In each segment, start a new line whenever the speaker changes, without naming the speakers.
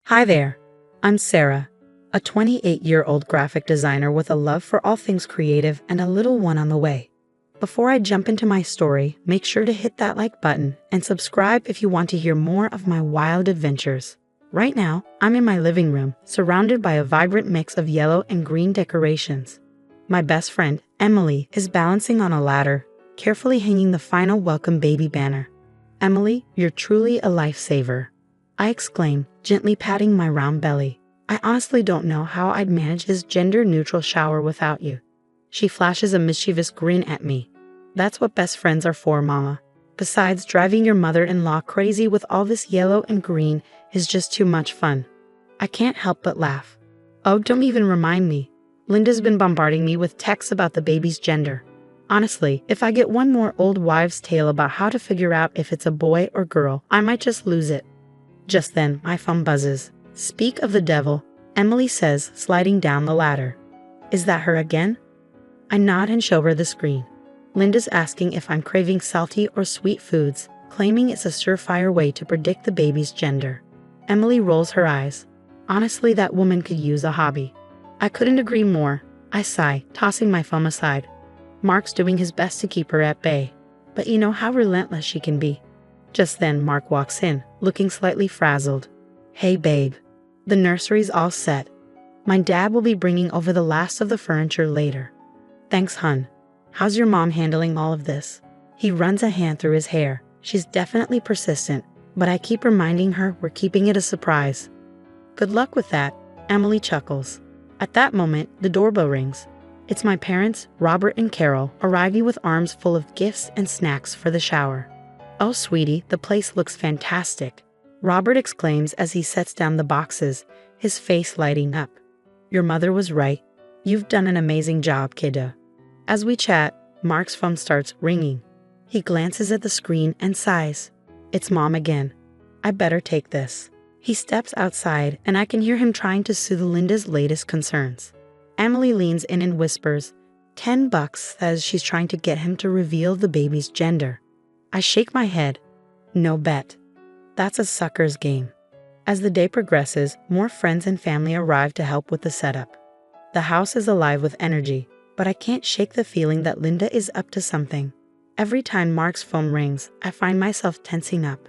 Hi there, I'm Sarah, a 28-year-old graphic designer with a love for all things creative and a little one on the way. Before I jump into my story, make sure to hit that like button and subscribe if you want to hear more of my wild adventures. Right now, I'm in my living room, surrounded by a vibrant mix of yellow and green decorations. My best friend, Emily, is balancing on a ladder, carefully hanging the final welcome baby banner. Emily, you're truly a lifesaver, I exclaim, gently patting my round belly. I honestly don't know how I'd manage this gender-neutral shower without you. She flashes a mischievous grin at me. That's what best friends are for, Mama. Besides, driving your mother-in-law crazy with all this yellow and green is just too much fun. I can't help but laugh. Oh, don't even remind me. Linda's been bombarding me with texts about the baby's gender. Honestly, if I get one more old wives' tale about how to figure out if it's a boy or girl, I might just lose it. Just then, my phone buzzes. Speak of the devil, Emily says, sliding down the ladder. Is that her again? I nod and show her the screen. Linda's asking if I'm craving salty or sweet foods, claiming it's a surefire way to predict the baby's gender. Emily rolls her eyes. Honestly, that woman could use a hobby. I couldn't agree more. I sigh, tossing my phone aside. Mark's doing his best to keep her at bay, but you know how relentless she can be. Just then, Mark walks in, looking slightly frazzled. Hey babe, the nursery's all set. My dad will be bringing over the last of the furniture later. Thanks, hun. How's your mom handling all of this? He runs a hand through his hair. She's definitely persistent, but I keep reminding her we're keeping it a surprise. Good luck with that, Emily chuckles. At that moment, the doorbell rings. It's my parents, Robert and Carol, arriving with arms full of gifts and snacks for the shower. Oh, sweetie, the place looks fantastic, Robert exclaims as he sets down the boxes, his face lighting up. Your mother was right. You've done an amazing job, kiddo. As we chat, Mark's phone starts ringing. He glances at the screen and sighs. It's Mom again. I better take this. He steps outside, and I can hear him trying to soothe Linda's latest concerns. Emily leans in and whispers, $10, says she's trying to get him to reveal the baby's gender. I shake my head. No bet. That's a sucker's game. As the day progresses, more friends and family arrive to help with the setup. The house is alive with energy, but I can't shake the feeling that Linda is up to something. Every time Mark's phone rings, I find myself tensing up.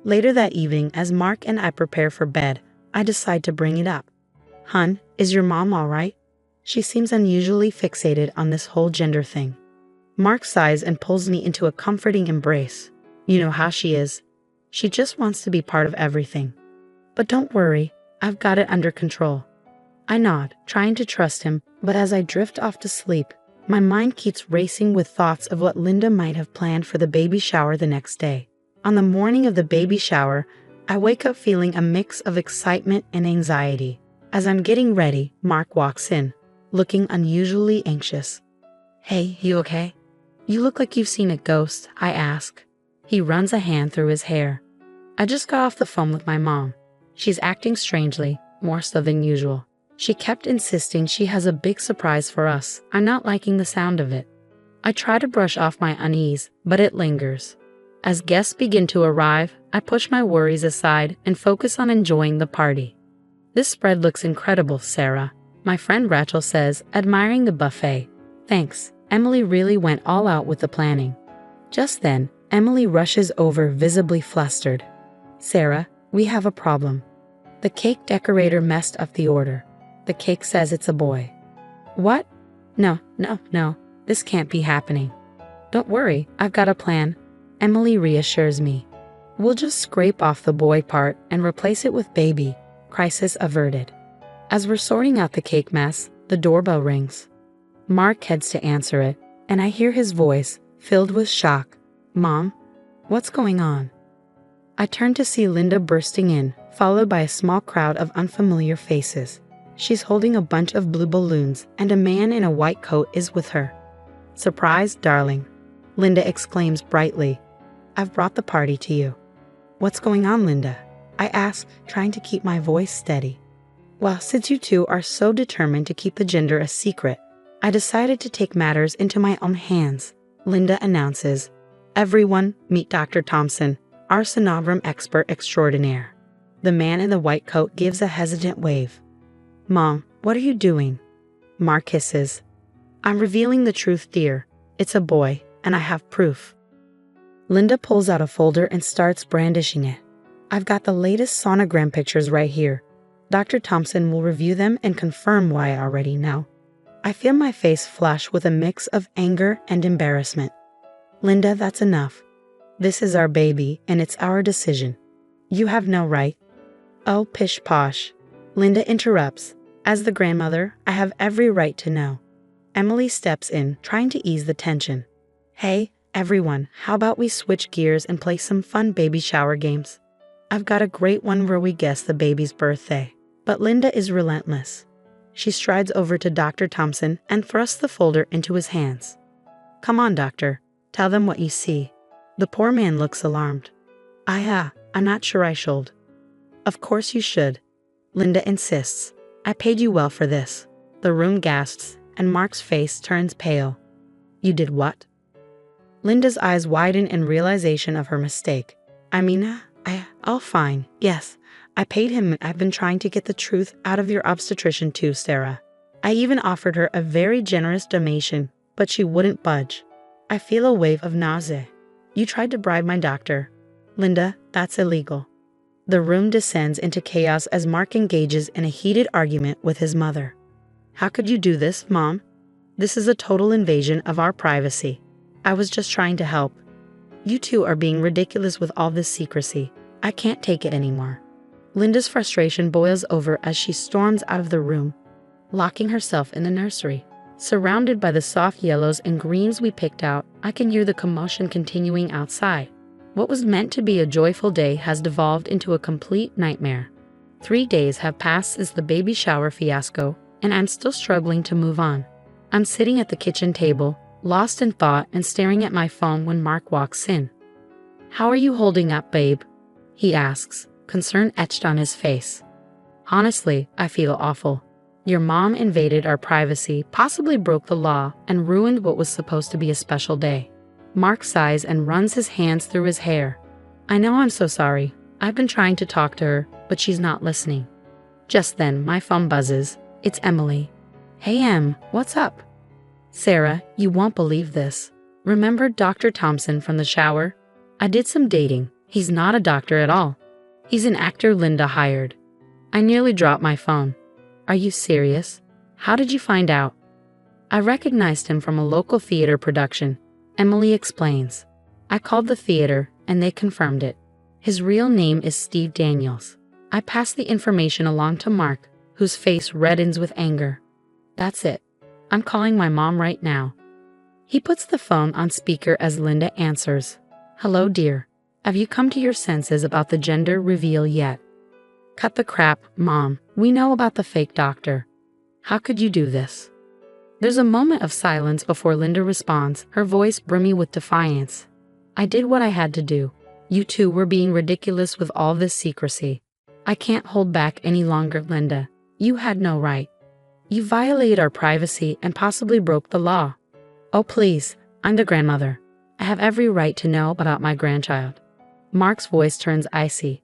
Later that evening, as Mark and I prepare for bed, I decide to bring it up. Hun, is your mom all right? She seems unusually fixated on this whole gender thing. Mark sighs and pulls me into a comforting embrace. You know how she is. She just wants to be part of everything. But don't worry, I've got it under control. I nod, trying to trust him, but as I drift off to sleep, my mind keeps racing with thoughts of what Linda might have planned for the baby shower the next day. On the morning of the baby shower, I wake up feeling a mix of excitement and anxiety. As I'm getting ready, Mark walks in, looking unusually anxious. Hey, you okay? You look like you've seen a ghost, I ask. He runs a hand through his hair. I just got off the phone with my mom. She's acting strangely, more so than usual. She kept insisting she has a big surprise for us. I'm not liking the sound of it. I try to brush off my unease, but it lingers. As guests begin to arrive, I push my worries aside and focus on enjoying the party. This spread looks incredible, Sarah, my friend Rachel says, admiring the buffet. Thanks. Emily really went all out with the planning. Just then, Emily rushes over, visibly flustered. Sarah, we have a problem. The cake decorator messed up the order. The cake says it's a boy. What? No, this can't be happening. Don't worry, I've got a plan, Emily reassures me. We'll just scrape off the boy part and replace it with baby. Crisis averted. As we're sorting out the cake mess, the doorbell rings. Mark heads to answer it, and I hear his voice, filled with shock. Mom? What's going on? I turn to see Linda bursting in, followed by a small crowd of unfamiliar faces. She's holding a bunch of blue balloons, and a man in a white coat is with her. Surprise, darling, Linda exclaims brightly. I've brought the party to you. What's going on, Linda? I ask, trying to keep my voice steady. Well, since you two are so determined to keep the gender a secret, I decided to take matters into my own hands, Linda announces. Everyone, meet Dr. Thompson, our sonogram expert extraordinaire. The man in the white coat gives a hesitant wave. Mom, what are you doing? Mark hisses. I'm revealing the truth, dear. It's a boy, and I have proof. Linda pulls out a folder and starts brandishing it. I've got the latest sonogram pictures right here. Dr. Thompson will review them and confirm why I already know. I feel my face flush with a mix of anger and embarrassment. Linda, that's enough. This is our baby, and it's our decision. You have no right. Oh, pish posh. Linda interrupts. As the grandmother, I have every right to know. Emily steps in, trying to ease the tension. Hey, everyone, how about we switch gears and play some fun baby shower games? I've got a great one where we guess the baby's birthday. But Linda is relentless. She strides over to Dr. Thompson and thrusts the folder into his hands. Come on, doctor. Tell them what you see. The poor man looks alarmed. I'm not sure I should. Of course you should. Linda insists. I paid you well for this. The room gasps, and Mark's face turns pale. You did what? Linda's eyes widen in realization of her mistake. Oh, fine. Yes, I paid him. I've been trying to get the truth out of your obstetrician too, Sarah. I even offered her a very generous donation, but she wouldn't budge. I feel a wave of nausea. You tried to bribe my doctor. Linda, that's illegal. The room descends into chaos as Mark engages in a heated argument with his mother. How could you do this, Mom? This is a total invasion of our privacy. I was just trying to help. You two are being ridiculous with all this secrecy. I can't take it anymore. Linda's frustration boils over as she storms out of the room, locking herself in the nursery. Surrounded by the soft yellows and greens we picked out, I can hear the commotion continuing outside. What was meant to be a joyful day has devolved into a complete nightmare. 3 days have passed since the baby shower fiasco, and I'm still struggling to move on. I'm sitting at the kitchen table, lost in thought and staring at my phone when Mark walks in. How are you holding up, babe? He asks, concern etched on his face. Honestly, I feel awful. Your mom invaded our privacy, possibly broke the law, and ruined what was supposed to be a special day. Mark sighs and runs his hands through his hair. I know, I'm so sorry. I've been trying to talk to her, but she's not listening. Just then, my phone buzzes. It's Emily. Hey Em, what's up? Sarah, you won't believe this. Remember Dr. Thompson from the shower? I did some dating. He's not a doctor at all. He's an actor Linda hired. I nearly dropped my phone. Are you serious? How did you find out? I recognized him from a local theater production. Emily explains. I called the theater, and they confirmed it. His real name is Steve Daniels. I passed the information along to Mark, whose face reddens with anger. That's it. I'm calling my mom right now. He puts the phone on speaker as Linda answers. Hello, dear. Have you come to your senses about the gender reveal yet? Cut the crap, Mom. We know about the fake doctor. How could you do this? There's a moment of silence before Linda responds, her voice brimmy with defiance. I did what I had to do. You two were being ridiculous with all this secrecy. I can't hold back any longer, Linda. You had no right. You violated our privacy and possibly broke the law. Oh, please, I'm the grandmother. I have every right to know about my grandchild. Mark's voice turns icy.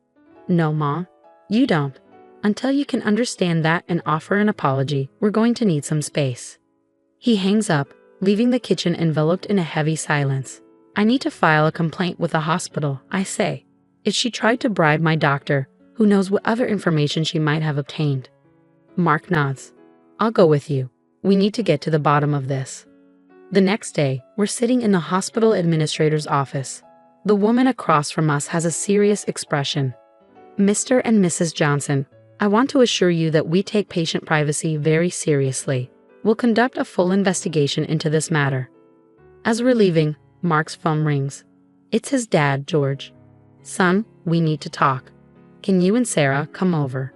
No, Mom, you don't. Until you can understand that and offer an apology, we're going to need some space. He hangs up, leaving the kitchen enveloped in a heavy silence. I need to file a complaint with the hospital, I say. If she tried to bribe my doctor, who knows what other information she might have obtained. Mark nods. I'll go with you. We need to get to the bottom of this. The next day, we're sitting in the hospital administrator's office. The woman across from us has a serious expression. Mr. and Mrs. Johnson, I want to assure you that we take patient privacy very seriously. We'll conduct a full investigation into this matter. As we're leaving, Mark's phone rings. It's his dad, George. Son, we need to talk. Can you and Sarah come over?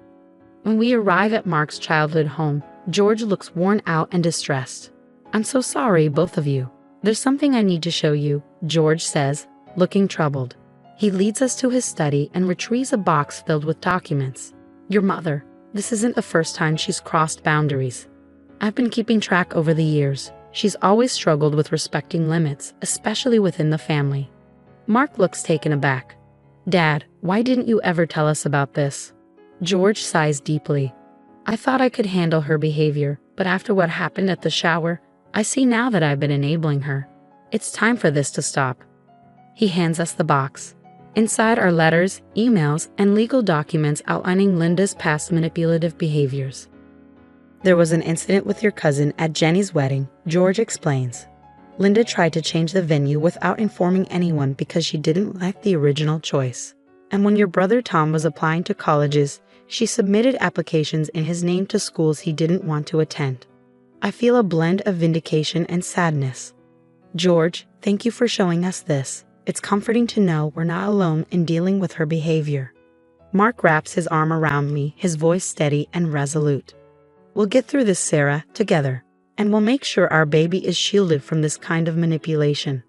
When we arrive at Mark's childhood home, George looks worn out and distressed. I'm so sorry, both of you. There's something I need to show you, George says, looking troubled. He leads us to his study and retrieves a box filled with documents. Your mother, this isn't the first time she's crossed boundaries. I've been keeping track over the years. She's always struggled with respecting limits, especially within the family. Mark looks taken aback. Dad, why didn't you ever tell us about this? George sighs deeply. I thought I could handle her behavior, but after what happened at the shower, I see now that I've been enabling her. It's time for this to stop. He hands us the box. Inside are letters, emails, and legal documents outlining Linda's past manipulative behaviors. There was an incident with your cousin at Jenny's wedding, George explains. Linda tried to change the venue without informing anyone because she didn't like the original choice. And when your brother Tom was applying to colleges, she submitted applications in his name to schools he didn't want to attend. I feel a blend of vindication and sadness. George, thank you for showing us this. It's comforting to know we're not alone in dealing with her behavior. Mark wraps his arm around me, his voice steady and resolute. We'll get through this, Sarah, together, and we'll make sure our baby is shielded from this kind of manipulation.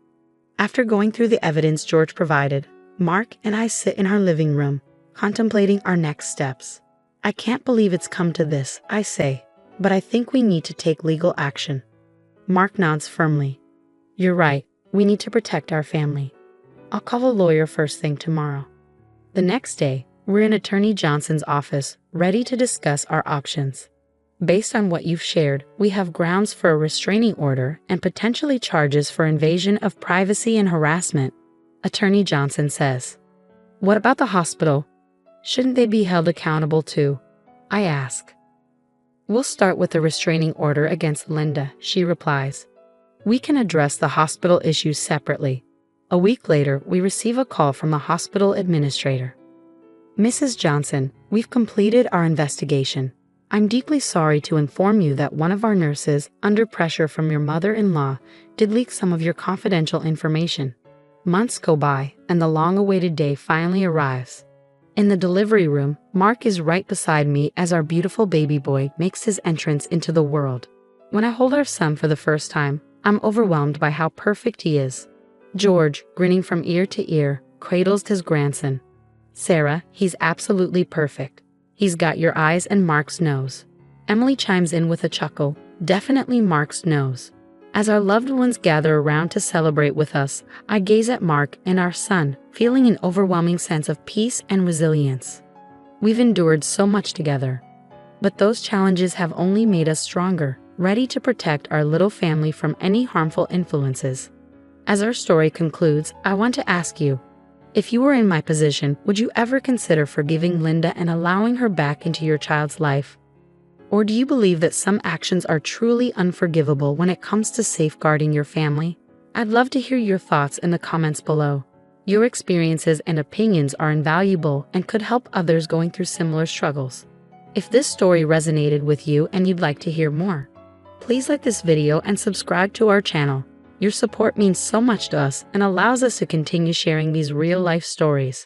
After going through the evidence George provided, Mark and I sit in our living room, contemplating our next steps. I can't believe it's come to this, I say, but I think we need to take legal action. Mark nods firmly. You're right, we need to protect our family. I'll call a lawyer first thing tomorrow. The next day, we're in Attorney Johnson's office, ready to discuss our options. Based on what you've shared, we have grounds for a restraining order and potentially charges for invasion of privacy and harassment, Attorney Johnson says. What about the hospital? Shouldn't they be held accountable too? I ask. We'll start with a restraining order against Linda, she replies. We can address the hospital issues separately. A week later, we receive a call from the hospital administrator. Mrs. Johnson, we've completed our investigation. I'm deeply sorry to inform you that one of our nurses, under pressure from your mother-in-law, did leak some of your confidential information. Months go by, and the long-awaited day finally arrives. In the delivery room, Mark is right beside me as our beautiful baby boy makes his entrance into the world. When I hold our son for the first time, I'm overwhelmed by how perfect he is. George, grinning from ear to ear, cradles his grandson. Sarah, he's absolutely perfect. He's got your eyes and Mark's nose. Emily chimes in with a chuckle, definitely Mark's nose. As our loved ones gather around to celebrate with us, I gaze at Mark and our son, feeling an overwhelming sense of peace and resilience. We've endured so much together. But those challenges have only made us stronger, ready to protect our little family from any harmful influences. As our story concludes, I want to ask you, if you were in my position, would you ever consider forgiving Linda and allowing her back into your child's life? Or do you believe that some actions are truly unforgivable when it comes to safeguarding your family? I'd love to hear your thoughts in the comments below. Your experiences and opinions are invaluable and could help others going through similar struggles. If this story resonated with you and you'd like to hear more, please like this video and subscribe to our channel. Your support means so much to us and allows us to continue sharing these real-life stories.